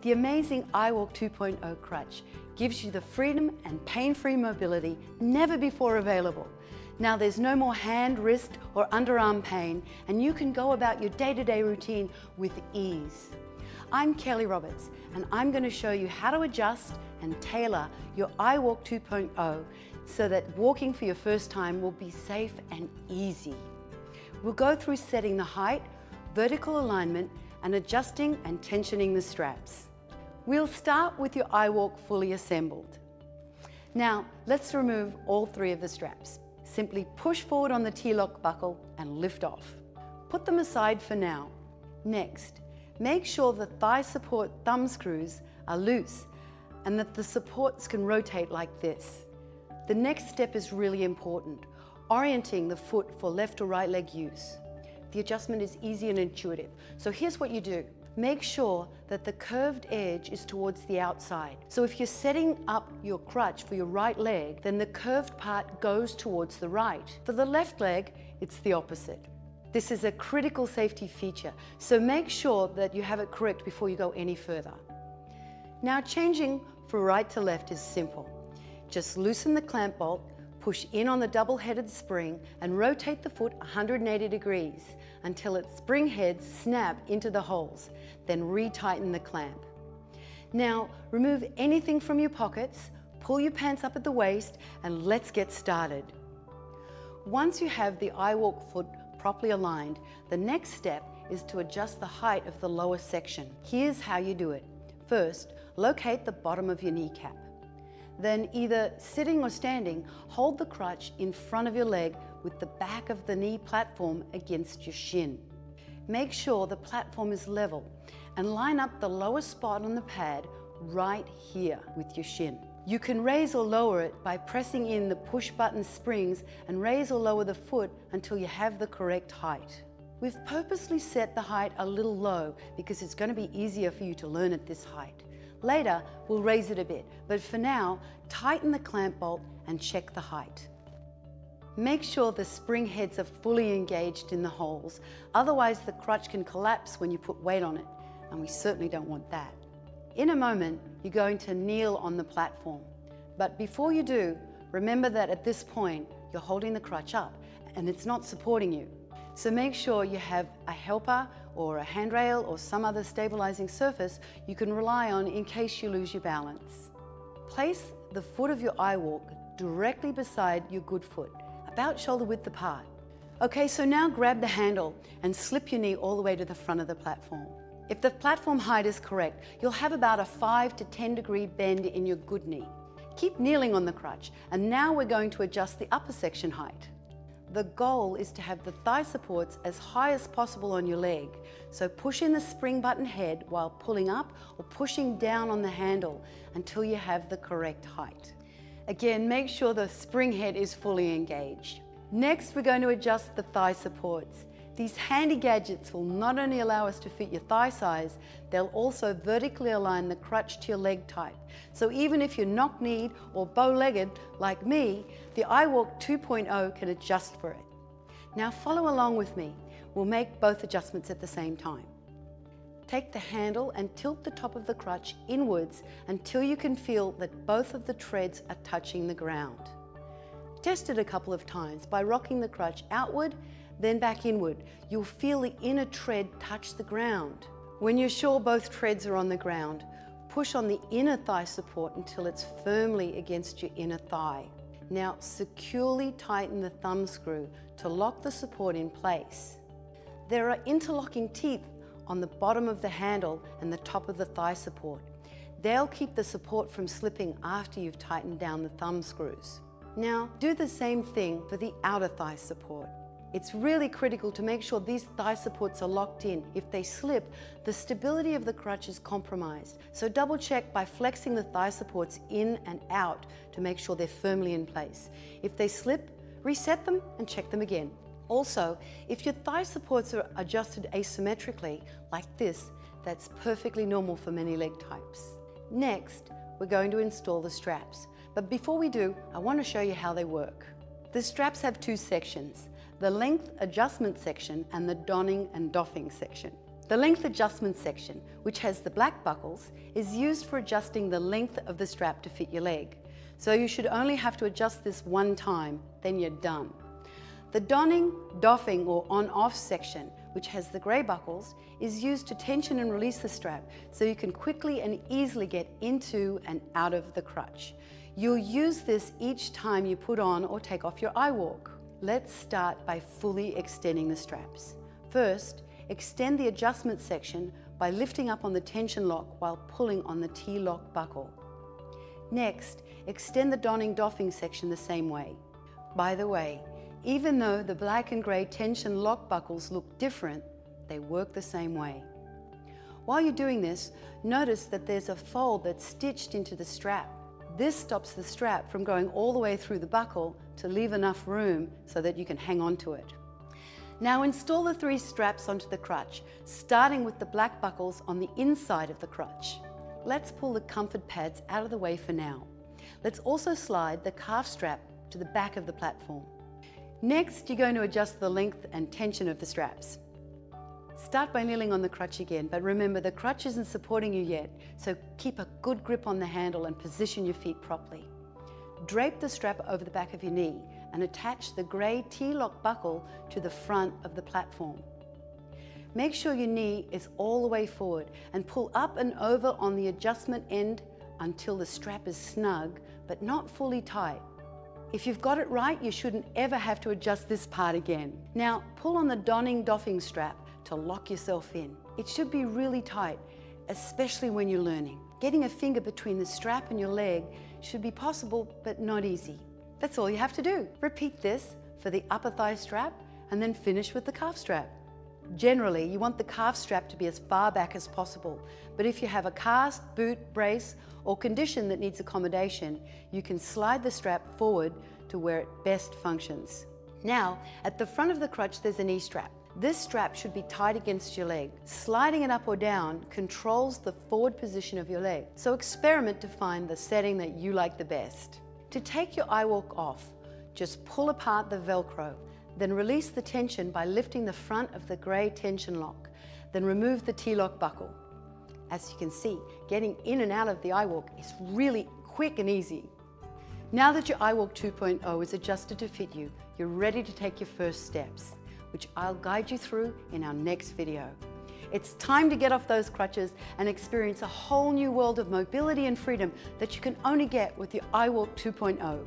The amazing iWALK 2.0 Crutch gives you the freedom and pain-free mobility never before available. Now there's no more hand, wrist or underarm pain, and you can go about your day-to-day routine with ease. I'm Kelly Roberts, and I'm going to show you how to adjust and tailor your iWALK 2.0 so that walking for your first time will be safe and easy. We'll go through setting the height, vertical alignment, and adjusting and tensioning the straps. We'll start with your iWALK fully assembled. Now, let's remove all three of the straps. Simply push forward on the T-lock buckle and lift off. Put them aside for now. Next, make sure the thigh support thumb screws are loose and that the supports can rotate like this. The next step is really important, orienting the foot for left or right leg use. The adjustment is easy and intuitive. So here's what you do. Make sure that the curved edge is towards the outside. So if you're setting up your crutch for your right leg, then the curved part goes towards the right. For the left leg, it's the opposite. This is a critical safety feature, so make sure that you have it correct before you go any further. Now changing from right to left is simple. Just loosen the clamp bolt, push in on the double-headed spring and rotate the foot 180 degrees until its spring heads snap into the holes, then retighten the clamp. Now remove anything from your pockets, pull your pants up at the waist, and let's get started. Once you have the iWALK foot properly aligned, the next step is to adjust the height of the lower section. Here's how you do it. First, locate the bottom of your kneecap. Then, either sitting or standing, hold the crutch in front of your leg with the back of the knee platform against your shin. Make sure the platform is level and line up the lowest spot on the pad right here with your shin. You can raise or lower it by pressing in the push button springs and raise or lower the foot until you have the correct height. We've purposely set the height a little low because it's going to be easier for you to learn at this height. Later, we'll raise it a bit, but for now, tighten the clamp bolt and check the height. Make sure the spring heads are fully engaged in the holes, otherwise the crutch can collapse when you put weight on it, and we certainly don't want that. In a moment, you're going to kneel on the platform, but before you do, remember that at this point, you're holding the crutch up and it's not supporting you. So make sure you have a helper or a handrail or some other stabilizing surface you can rely on in case you lose your balance. Place the foot of your iWALK directly beside your good foot, about shoulder width apart. Okay, so now grab the handle and slip your knee all the way to the front of the platform. If the platform height is correct, you'll have about a 5 to 10 degree bend in your good knee. Keep kneeling on the crutch, and now we're going to adjust the upper section height. The goal is to have the thigh supports as high as possible on your leg. So push in the spring button head while pulling up or pushing down on the handle until you have the correct height. Again, make sure the spring head is fully engaged. Next, we're going to adjust the thigh supports. These handy gadgets will not only allow us to fit your thigh size, they'll also vertically align the crutch to your leg type. So even if you're knock-kneed or bow-legged like me, the iWALK 2.0 can adjust for it. Now follow along with me. We'll make both adjustments at the same time. Take the handle and tilt the top of the crutch inwards until you can feel that both of the treads are touching the ground. Test it a couple of times by rocking the crutch outward, then back inward. You'll feel the inner tread touch the ground. When you're sure both treads are on the ground, push on the inner thigh support until it's firmly against your inner thigh. Now securely tighten the thumb screw to lock the support in place. There are interlocking teeth on the bottom of the handle and the top of the thigh support. They'll keep the support from slipping after you've tightened down the thumb screws. Now do the same thing for the outer thigh support. It's really critical to make sure these thigh supports are locked in. If they slip, the stability of the crutch is compromised. So double check by flexing the thigh supports in and out to make sure they're firmly in place. If they slip, reset them and check them again. Also, if your thigh supports are adjusted asymmetrically, like this, that's perfectly normal for many leg types. Next, we're going to install the straps. But before we do, I want to show you how they work. The straps have two sections, the length adjustment section and the donning and doffing section. The length adjustment section, which has the black buckles, is used for adjusting the length of the strap to fit your leg. So you should only have to adjust this one time, then you're done. The donning, doffing or on-off section, which has the grey buckles, is used to tension and release the strap so you can quickly and easily get into and out of the crutch. You'll use this each time you put on or take off your iWALK. Let's start by fully extending the straps. First, extend the adjustment section by lifting up on the tension lock while pulling on the T-lock buckle. Next, extend the donning doffing section the same way. By the way, even though the black and grey tension lock buckles look different, they work the same way. While you're doing this, notice that there's a fold that's stitched into the strap. This stops the strap from going all the way through the buckle to leave enough room so that you can hang on to it. Now install the 3 straps onto the crutch, starting with the black buckles on the inside of the crutch. Let's pull the comfort pads out of the way for now. Let's also slide the calf strap to the back of the platform. Next, you're going to adjust the length and tension of the straps. Start by kneeling on the crutch again, but remember the crutch isn't supporting you yet, so keep a good grip on the handle and position your feet properly. Drape the strap over the back of your knee and attach the grey T-lock buckle to the front of the platform. Make sure your knee is all the way forward and pull up and over on the adjustment end until the strap is snug but not fully tight. If you've got it right, you shouldn't ever have to adjust this part again. Now pull on the donning doffing strap to lock yourself in. It should be really tight, especially when you're learning. Getting a finger between the strap and your leg should be possible, but not easy. That's all you have to do. Repeat this for the upper thigh strap and then finish with the calf strap. Generally, you want the calf strap to be as far back as possible, but if you have a cast, boot, brace, or condition that needs accommodation, you can slide the strap forward to where it best functions. Now, at the front of the crutch, there's a knee strap. This strap should be tight against your leg. Sliding it up or down controls the forward position of your leg, so experiment to find the setting that you like the best. To take your iWALK off, just pull apart the Velcro, then release the tension by lifting the front of the grey tension lock, then remove the T-lock buckle. As you can see, getting in and out of the iWALK is really quick and easy. Now that your iWALK 2.0 is adjusted to fit you, you're ready to take your first steps, which I'll guide you through in our next video. It's time to get off those crutches and experience a whole new world of mobility and freedom that you can only get with your iWALK 2.0.